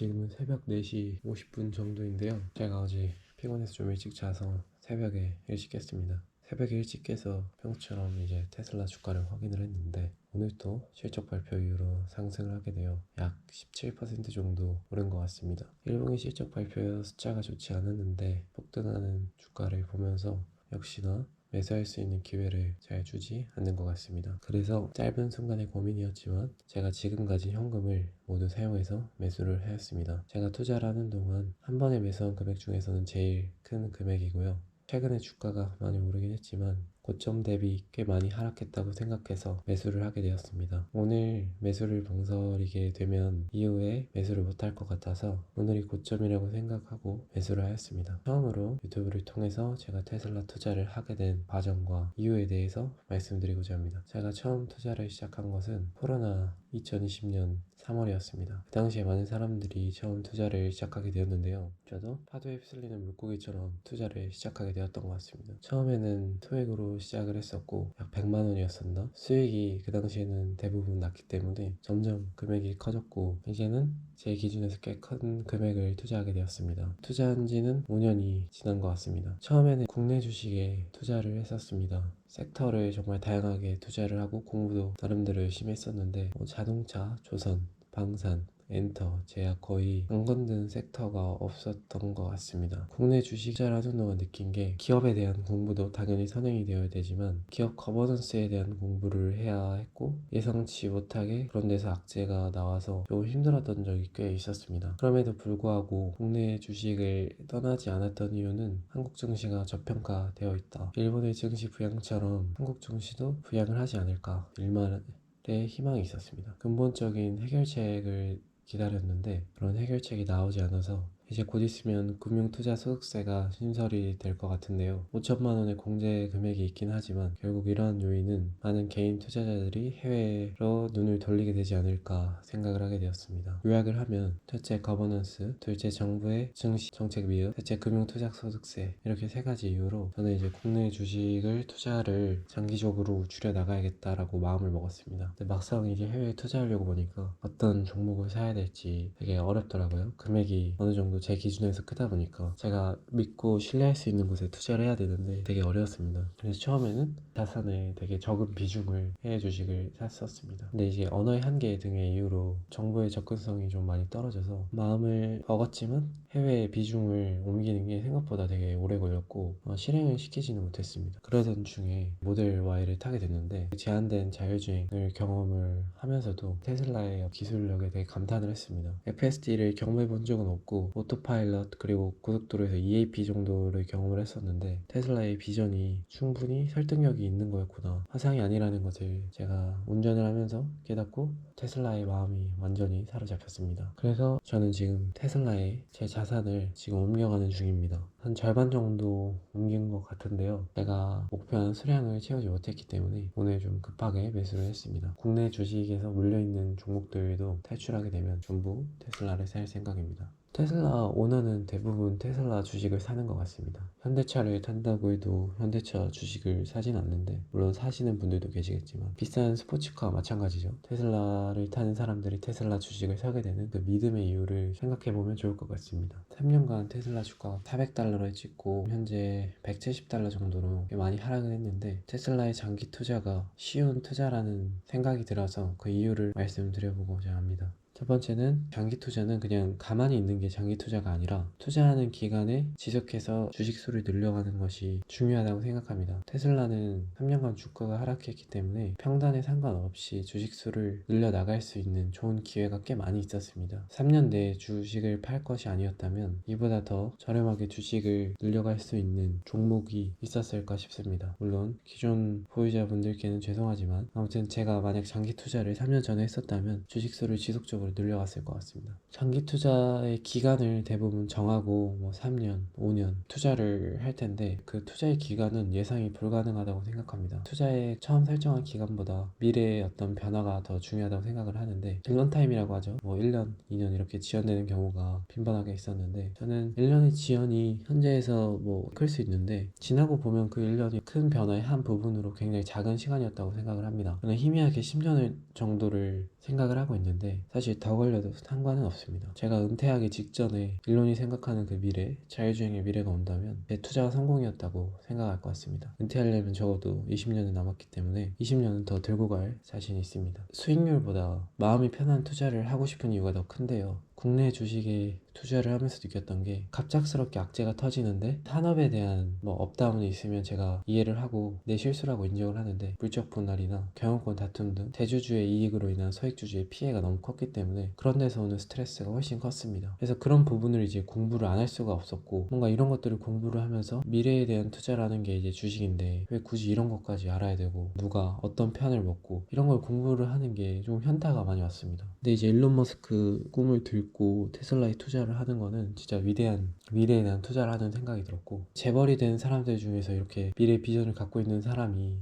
지금은 새벽 4시 50분 정도인데요. 제가 어제 피곤해서 좀 일찍 자서 새벽에 일찍 깼습니다. 새벽에 일찍 깨서 평소처럼 이제 테슬라 주가를 확인을 했는데 오늘도 실적 발표 이후로 상승을 하게 되어 약 17% 정도 오른 것 같습니다. 일본의 실적 발표 숫자가 좋지 않았는데 폭등하는 주가를 보면서 역시나 매수할 수 있는 기회를 잘 주지 않는 것 같습니다. 그래서 짧은 순간의 고민이었지만 제가 지금 가진 현금을 모두 사용해서 매수를 하였습니다. 제가 투자를 하는 동안 한 번에 매수한 금액 중에서는 제일 큰 금액이고요. 최근에 주가가 많이 오르긴 했지만 고점 대비 꽤 많이 하락했다고 생각해서 매수를 하게 되었습니다. 오늘 매수를 망설이게 되면 이후에 매수를 못할 것 같아서 오늘이 고점이라고 생각하고 매수를 하였습니다. 처음으로 유튜브를 통해서 제가 테슬라 투자를 하게 된 과정과 이유에 대해서 말씀드리고자 합니다. 제가 처음 투자를 시작한 것은 코로나 2020년 3월이었습니다. 그 당시에 많은 사람들이 처음 투자를 시작하게 되었는데요. 저도 파도에 휩쓸리는 물고기처럼 투자를 시작하게 되었던 것 같습니다. 처음에는 소액으로 시작을 했었고 약 100만 원이었었나? 수익이 그 당시에는 대부분 났기 때문에 점점 금액이 커졌고 이제는 제 기준에서 꽤 큰 금액을 투자하게 되었습니다. 투자한 지는 5년이 지난 것 같습니다. 처음에는 국내 주식에 투자를 했었습니다. 섹터를 정말 다양하게 투자를 하고 공부도 나름대로 열심히 했었는데 자동차, 조선, 방산, 엔터, 제약 거의 안 건든 섹터가 없었던 것 같습니다. 국내 주식 투자를 하는 동안 느낀 게 기업에 대한 공부도 당연히 선행이 되어야 되지만 기업 거버넌스에 대한 공부를 해야 했고 예상치 못하게 그런 데서 악재가 나와서 좀 힘들었던 적이 꽤 있었습니다. 그럼에도 불구하고 국내 주식을 떠나지 않았던 이유는 한국 증시가 저평가되어 있다. 일본의 증시 부양처럼 한국 증시도 부양을 하지 않을까 일말의 희망이 있었습니다. 근본적인 해결책을 기다렸는데 그런 해결책이 나오지 않아서 이제 곧 있으면 금융투자소득세가 신설이 될 것 같은데요. 5천만 원의 공제 금액이 있긴 하지만 결국 이러한 요인은 많은 개인 투자자들이 해외로 눈을 돌리게 되지 않을까 생각을 하게 되었습니다. 요약을 하면 첫째 거버넌스, 둘째 정부의 증시 정책 미흡, 셋째 금융투자소득세 이렇게 세 가지 이유로 저는 이제 국내 주식을 투자를 장기적으로 줄여 나가야겠다라고 마음을 먹었습니다. 근데 막상 이제 해외에 투자하려고 보니까 어떤 종목을 사야 될지 되게 어렵더라고요. 금액이 어느 정도 제 기준에서 크다 보니까 제가 믿고 신뢰할 수 있는 곳에 투자를 해야 되는데 되게 어려웠습니다. 그래서 처음에는 자산에 되게 적은 비중을 해외 주식을 샀었습니다. 근데 이제 언어의 한계 등의 이유로 정보의 접근성이 좀 많이 떨어져서 마음을 먹었지만 해외 비중을 옮기는 게 생각보다 되게 오래 걸렸고 실행을 시키지는 못했습니다. 그러던 중에 모델 Y를 타게 됐는데 제한된 자율주행을 경험을 하면서도 테슬라의 기술력에 되게 감탄을 했습니다. FSD를 경험해 본 적은 없고 오토파일럿 그리고 고속도로에서 EAP 정도를 경험을 했었는데 테슬라의 비전이 충분히 설득력이 있는 거였구나, 화상이 아니라는 것을 제가 운전을 하면서 깨닫고 테슬라의 마음이 완전히 사로잡혔습니다. 그래서 저는 지금 테슬라에 제 자산을 지금 옮겨가는 중입니다. 한 절반 정도 옮긴 것 같은데요. 제가 목표한 수량을 채우지 못했기 때문에 오늘 좀 급하게 매수를 했습니다. 국내 주식에서 물려있는 종목들도 탈출하게 되면 전부 테슬라를 살 생각입니다. 테슬라 오너는 대부분 테슬라 주식을 사는 것 같습니다. 현대차를 탄다고 해도 현대차 주식을 사진 않는데 물론 사시는 분들도 계시겠지만 비싼 스포츠카와 마찬가지죠. 테슬라를 타는 사람들이 테슬라 주식을 사게 되는 그 믿음의 이유를 생각해보면 좋을 것 같습니다. 3년간 테슬라 주가가 400달러를 찍고 현재 170달러 정도로 꽤 많이 하락을 했는데 테슬라의 장기 투자가 쉬운 투자라는 생각이 들어서 그 이유를 말씀드려보고자 합니다. 첫 번째는 장기 투자는 그냥 가만히 있는 게 장기 투자가 아니라 투자하는 기간에 지속해서 주식수를 늘려가는 것이 중요하다고 생각합니다. 테슬라는 3년간 주가가 하락했기 때문에 평단에 상관없이 주식수를 늘려나갈 수 있는 좋은 기회가 꽤 많이 있었습니다. 3년 내에 주식을 팔 것이 아니었다면 이보다 더 저렴하게 주식을 늘려갈 수 있는 종목이 있었을까 싶습니다. 물론 기존 보유자분들께는 죄송하지만 아무튼 제가 만약 장기 투자를 3년 전에 했었다면 주식수를 지속적으로 늘려갔을 것 같습니다. 장기 투자의 기간을 대부분 정하고 3년, 5년 투자를 할 텐데 그 투자의 기간은 예상이 불가능하다고 생각합니다. 투자의 처음 설정한 기간보다 미래의 어떤 변화가 더 중요하다고 생각을 하는데 딜런타임이라고 하죠. 1년, 2년 이렇게 지연되는 경우가 빈번하게 있었는데 저는 1년의 지연이 현재에서 클 수 있는데 지나고 보면 그 1년이 큰 변화의 한 부분으로 굉장히 작은 시간이었다고 생각을 합니다. 저는 희미하게 10년 정도를 생각을 하고 있는데 사실 더 걸려도 상관은 없습니다. 제가 은퇴하기 직전에 일론이 생각하는 그 미래, 자율주행의 미래가 온다면 제 투자가 성공이었다고 생각할 것 같습니다. 은퇴하려면 적어도 20년은 남았기 때문에 20년은 더 들고 갈 자신이 있습니다. 수익률보다 마음이 편한 투자를 하고 싶은 이유가 더 큰데요. 국내 주식에 투자를 하면서 느꼈던 게 갑작스럽게 악재가 터지는데 산업에 대한 업다운이 있으면 제가 이해를 하고 내 실수라고 인정을 하는데, 물적 분할이나 경영권 다툼 등 대주주의 이익으로 인한 소액주주의 피해가 너무 컸기 때문에 그런 데서 오는 스트레스가 훨씬 컸습니다. 그래서 그런 부분을 이제 공부를 안 할 수가 없었고, 뭔가 이런 것들을 공부를 하면서 미래에 대한 투자라는 게 이제 주식인데 왜 굳이 이런 것까지 알아야 되고 누가 어떤 편을 먹고 이런 걸 공부를 하는 게 좀 현타가 많이 왔습니다. 근데 이제 일론 머스크 꿈을 들고 테슬라에 투자를 하는 거는 진짜 위대한 미래에 대한 투자를 하는 생각이 들었고, 재벌이 된 사람들 중에서 이렇게 미래 비전을 갖고 있는 사람이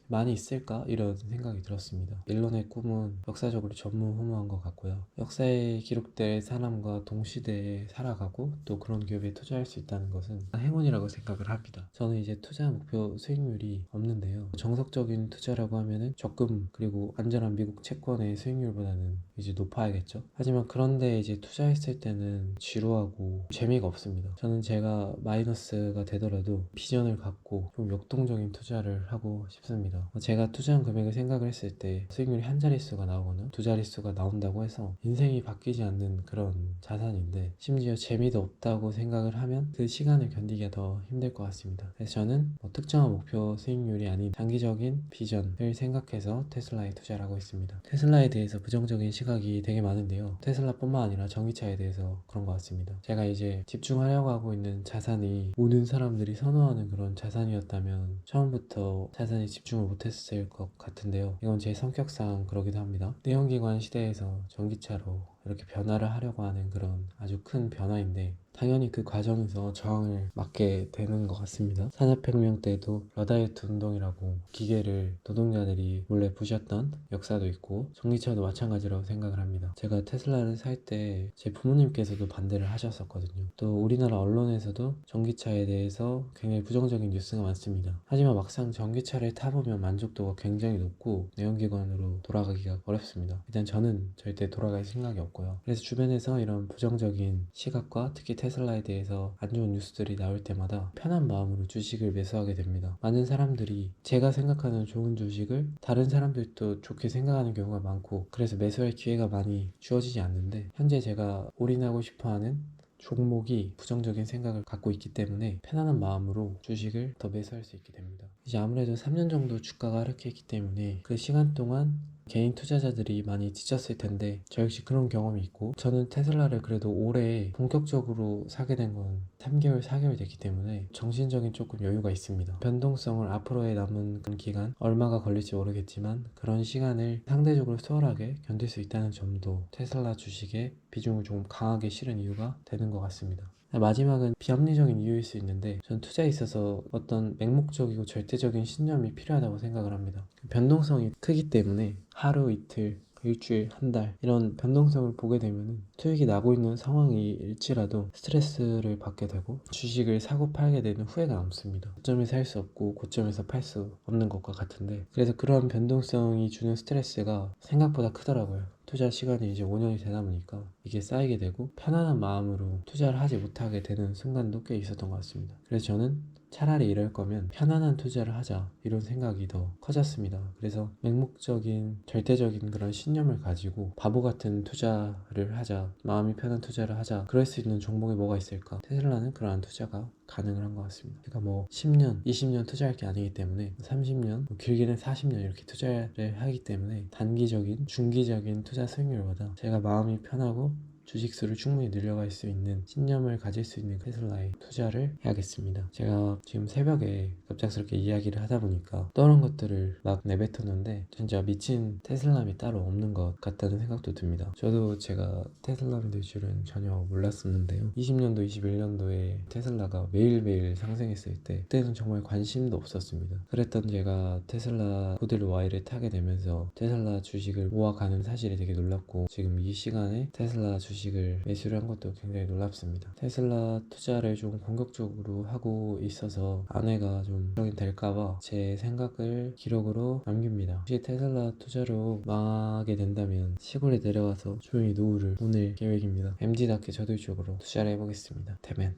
많이 있을까? 이런 생각이 들었습니다. 일론의 꿈은 역사적으로 전무후무한 것 같고요. 역사에 기록될 사람과 동시대에 살아가고 또 그런 기업에 투자할 수 있다는 것은 행운이라고 생각을 합니다. 저는 이제 투자 목표 수익률이 없는데요. 정석적인 투자라고 하면은 적금 그리고 안전한 미국 채권의 수익률보다는 이제 높아야겠죠. 하지만 그런데 이제 투자했을 때는 지루하고 재미가 없습니다. 저는 제가 마이너스가 되더라도 비전을 갖고 좀 역동적인 투자를 하고 싶습니다. 제가 투자한 금액을 생각을 했을 때 수익률이 한 자릿수가 나오거나 두 자릿수가 나온다고 해서 인생이 바뀌지 않는 그런 자산인데, 심지어 재미도 없다고 생각을 하면 그 시간을 견디기가 더 힘들 것 같습니다. 그래서 저는 특정한 목표 수익률이 아닌 장기적인 비전을 생각해서 테슬라에 투자를 하고 있습니다. 테슬라에 대해서 부정적인 시각이 되게 많은데요. 테슬라뿐만 아니라 전기차에 대해서 그런 것 같습니다. 제가 이제 집중하려고 하고 있는 자산이 모든 사람들이 선호하는 그런 자산이었다면 처음부터 자산에 집중을 못했을 것 같은데요. 이건 제 성격상 그러기도 합니다. 내연기관 시대에서 전기차로 이렇게 변화를 하려고 하는 그런 아주 큰 변화인데, 당연히 그 과정에서 저항을 맞게 되는 것 같습니다. 산업혁명 때도 러다이어트 운동이라고 기계를 노동자들이 몰래 부셨던 역사도 있고, 전기차도 마찬가지라고 생각을 합니다. 제가 테슬라를 살 때 제 부모님께서도 반대를 하셨었거든요. 또 우리나라 언론에서도 전기차에 대해서 굉장히 부정적인 뉴스가 많습니다. 하지만 막상 전기차를 타보면 만족도가 굉장히 높고 내연기관으로 돌아가기가 어렵습니다. 일단 저는 절대 돌아갈 생각이 없고요. 그래서 주변에서 이런 부정적인 시각과 특히 테슬라에 대해서 안 좋은 뉴스들이 나올 때마다 편한 마음으로 주식을 매수하게 됩니다. 많은 사람들이 제가 생각하는 좋은 주식을 다른 사람들도 좋게 생각하는 경우가 많고, 그래서 매수할 기회가 많이 주어지지 않는데, 현재 제가 올인하고 싶어하는 종목이 부정적인 생각을 갖고 있기 때문에 편안한 마음으로 주식을 더 매수할 수 있게 됩니다. 이제 아무래도 3년 정도 주가가 하락했기 때문에 그 시간 동안 개인 투자자들이 많이 지쳤을 텐데 저 역시 그런 경험이 있고, 저는 테슬라를 그래도 올해 본격적으로 사게 된 건 3개월, 4개월 됐기 때문에 정신적인 조금 여유가 있습니다. 변동성을 앞으로의 남은 기간 얼마가 걸릴지 모르겠지만 그런 시간을 상대적으로 수월하게 견딜 수 있다는 점도 테슬라 주식에 비중을 조금 강하게 실은 이유가 되는 것 같습니다. 마지막은 비합리적인 이유일 수 있는데, 전 투자에 있어서 어떤 맹목적이고 절대적인 신념이 필요하다고 생각을 합니다. 변동성이 크기 때문에 하루 이틀 일주일 한 달 이런 변동성을 보게 되면 수익이 나고 있는 상황일지라도 스트레스를 받게 되고 주식을 사고 팔게 되는 후회가 남습니다. 고점에서 살 수 없고 고점에서 팔 수 없는 것과 같은데, 그래서 그런 변동성이 주는 스트레스가 생각보다 크더라고요. 투자 시간이 이제 5년이 되다 보니까 이게 쌓이게 되고 편안한 마음으로 투자를 하지 못하게 되는 순간도 꽤 있었던 것 같습니다. 그래서 저는 차라리 이럴 거면 편안한 투자를 하자, 이런 생각이 더 커졌습니다. 그래서 맹목적인 절대적인 그런 신념을 가지고 바보 같은 투자를 하자, 마음이 편한 투자를 하자, 그럴 수 있는 종목이 뭐가 있을까? 테슬라는 그러한 투자가 가능을 한 것 같습니다. 그러니까 10년, 20년 투자할 게 아니기 때문에 30년, 길게는 40년 이렇게 투자를 하기 때문에 단기적인, 중기적인 투자 수익률보다 제가 마음이 편하고 주식수를 충분히 늘려갈 수 있는 신념을 가질 수 있는 테슬라에 투자를 해야겠습니다. 제가 지금 새벽에 갑작스럽게 이야기를 하다 보니까 떠오른 것들을 막 내뱉었는데 진짜 미친 테슬라미 따로 없는 것 같다는 생각도 듭니다. 저도 제가 테슬라를 될 줄은 전혀 몰랐었는데요. 20년도, 21년도에 테슬라가 매일매일 상승했을 때 그때는 정말 관심도 없었습니다. 그랬던 제가 테슬라 모델 Y를 타게 되면서 테슬라 주식을 모아가는 사실이 되게 놀랐고, 지금 이 시간에 테슬라 주식 주식을 매수를 한 것도 굉장히 놀랍습니다. 테슬라 투자를 좀 공격적으로 하고 있어서 안회가 좀 걱정이 될까봐 제 생각을 기록으로 남깁니다. 혹시 테슬라 투자로 망하게 된다면 시골에 내려와서 조용히 노후를 보낼 계획입니다. MD답게 저도 이쪽으로 투자를 해보겠습니다. 대면.